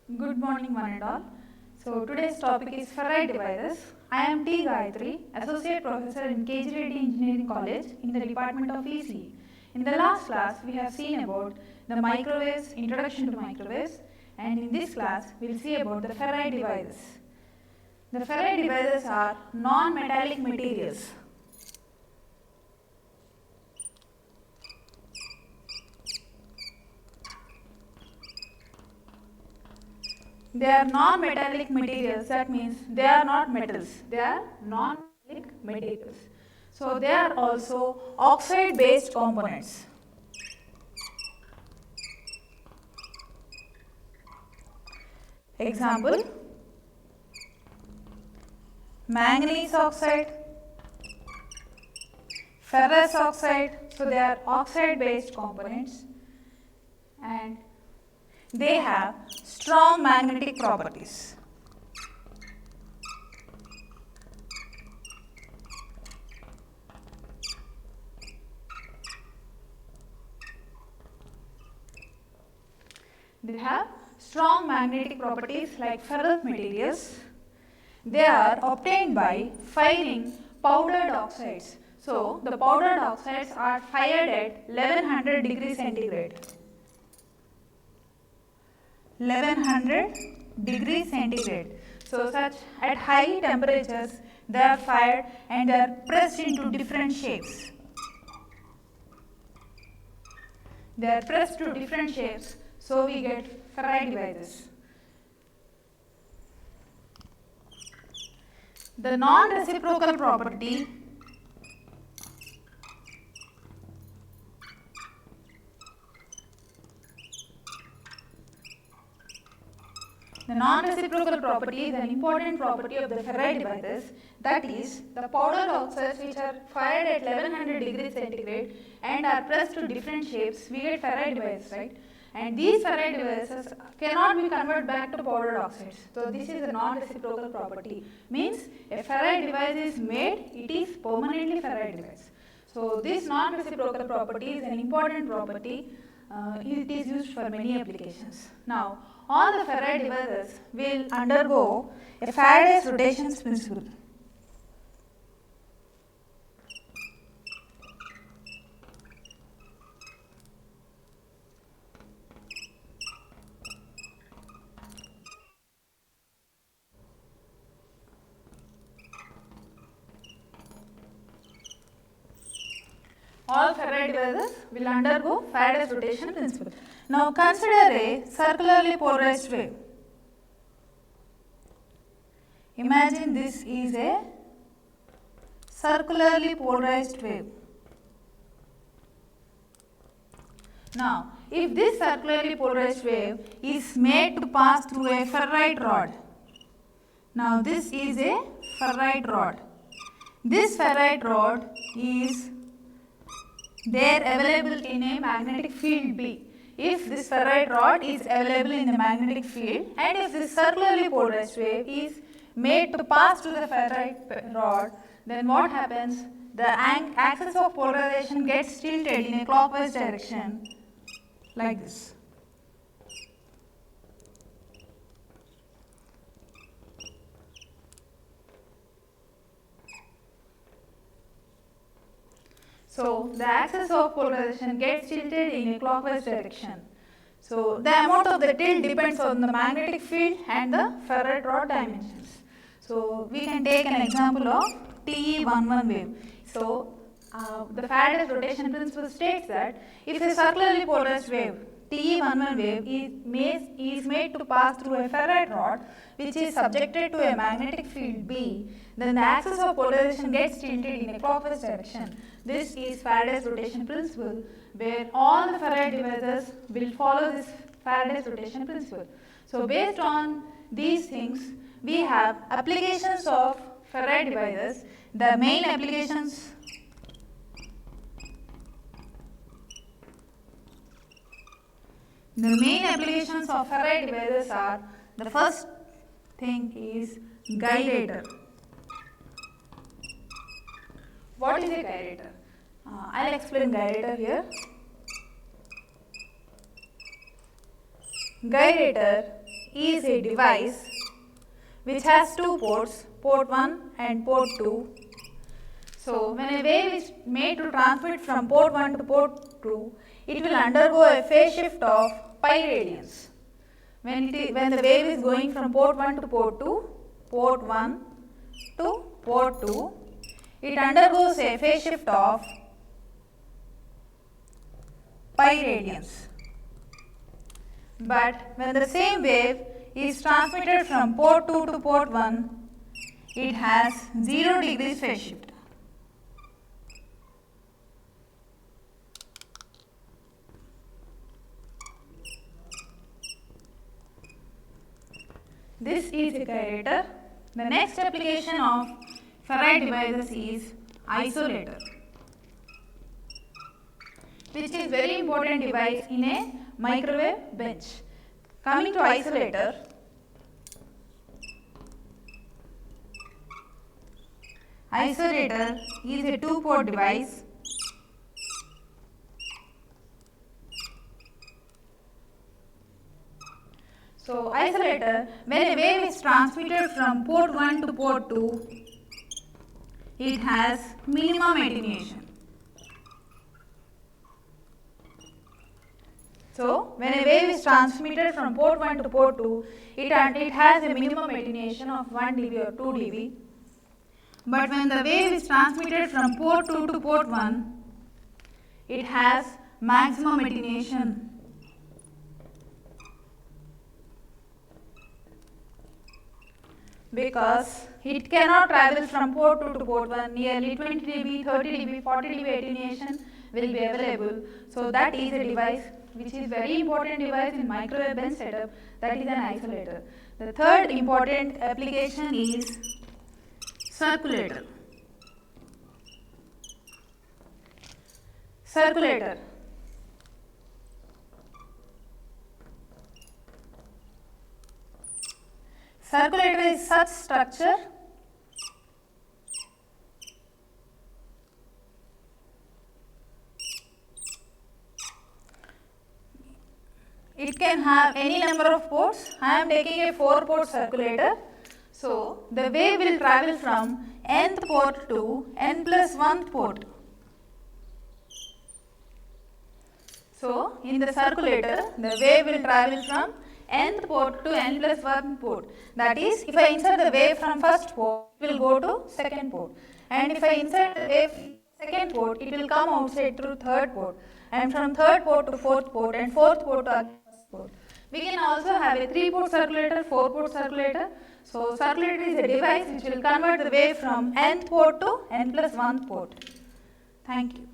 Good morning, one and all. So, today's topic is ferrite devices. I am T. Gayatri, Associate Professor in KG Reddy Engineering College in the Department of ECE. In the last class, we have seen about the microwaves, introduction to microwaves, and in this class, we will see about the ferrite devices. The ferrite devices are non-metallic materials. They are non-metallic materials, that means they are not metals, they are non-metallic materials. So they are also oxide based components. Example, manganese oxide, ferrous oxide, so they are oxide based components and they have strong magnetic properties. They have strong magnetic properties like ferrous materials. They are obtained by firing powdered oxides. So, the powdered oxides are fired at 1100 degrees centigrade. 1100 degrees centigrade. So, such at high temperatures they are fired and they are pressed into different shapes. They are pressed to different shapes, so we get ferrite devices. The non-reciprocal property is an important property of the ferrite devices, that is, the powdered oxides which are fired at 1100 degrees centigrade and are pressed to different shapes, we get ferrite devices, right? And these ferrite devices cannot be converted back to powdered oxides. So this is a non-reciprocal property. Means a ferrite device is made, it is permanently ferrite device. So this non-reciprocal property is an important property. It is used for many applications. Now, all the ferrite devices will undergo a Faraday's rotation principle. All ferrite devices will undergo Faraday's rotation principle. Now consider a circularly polarized wave. Imagine this is a circularly polarized wave. Now, if this circularly polarized wave is made to pass through a ferrite rod, now this is a ferrite rod. This ferrite rod is there available in a magnetic field B. If this ferrite rod is available in the magnetic field and if this circularly polarized wave is made to pass through the ferrite rod, then what happens? The axis of polarization gets tilted in a clockwise direction like this. So, the axis of polarization gets tilted in a clockwise direction. So, the amount of the tilt depends on the magnetic field and the ferrite rod dimensions. So, we can take an example of TE11 wave. So, the Faraday's rotation principle states that if a circularly polarized wave TE11 wave is made to pass through a ferrite rod which is subjected to a magnetic field B, then the axis of polarization gets tilted in a clockwise direction. This is Faraday's rotation principle, where all the ferrite devices will follow this Faraday's rotation principle. So based on these things, we have applications of ferrite devices. The main applications of ferrite devices are, the first thing is gyrator. What is a gyrator? I'll explain gyrator here. Gyrator is a device which has two ports, port 1 and port 2. So, when a wave is made to transmit from port 1 to port 2, it will undergo a phase shift of pi radians. When the wave is going from port 1 to port 2, port 1 to port 2, it undergoes a phase shift of pi radians. But when the same wave is transmitted from port 2 to port 1, it has 0 degrees phase shift. This is a gyrator. The next application of ferrite devices is isolator, which is very important device in a microwave bench. Coming to isolator, isolator is a two-port device. So, isolator, when a wave is transmitted from port 1 to port 2, it has minimum attenuation. So, when a wave is transmitted from port 1 to port 2, it has a minimum attenuation of 1 dB or 2 dB. But when the wave is transmitted from port 2 to port 1, it has maximum attenuation. Because it cannot travel from port 2 to port 1, nearly 20 dB, 30 dB, 40 dB attenuation will be available. So, that is a device which is very important device in microwave bench setup, that is an isolator. The third important application is circulator. Circulator. Circulator is such structure it can have any number of ports. I am taking a 4-port circulator. So, the wave will travel from nth port to n plus 1th port. So, in the circulator, the wave will travel from nth port to n plus 1 port. That is, if I insert the wave from first port, it will go to second port. And if I insert the wave second port, it will come outside through third port. And from third port to fourth port and fourth port to first port. We can also have a 3-port circulator, 4-port circulator. So, circulator is a device which will convert the wave from nth port to n plus 1 port. Thank you.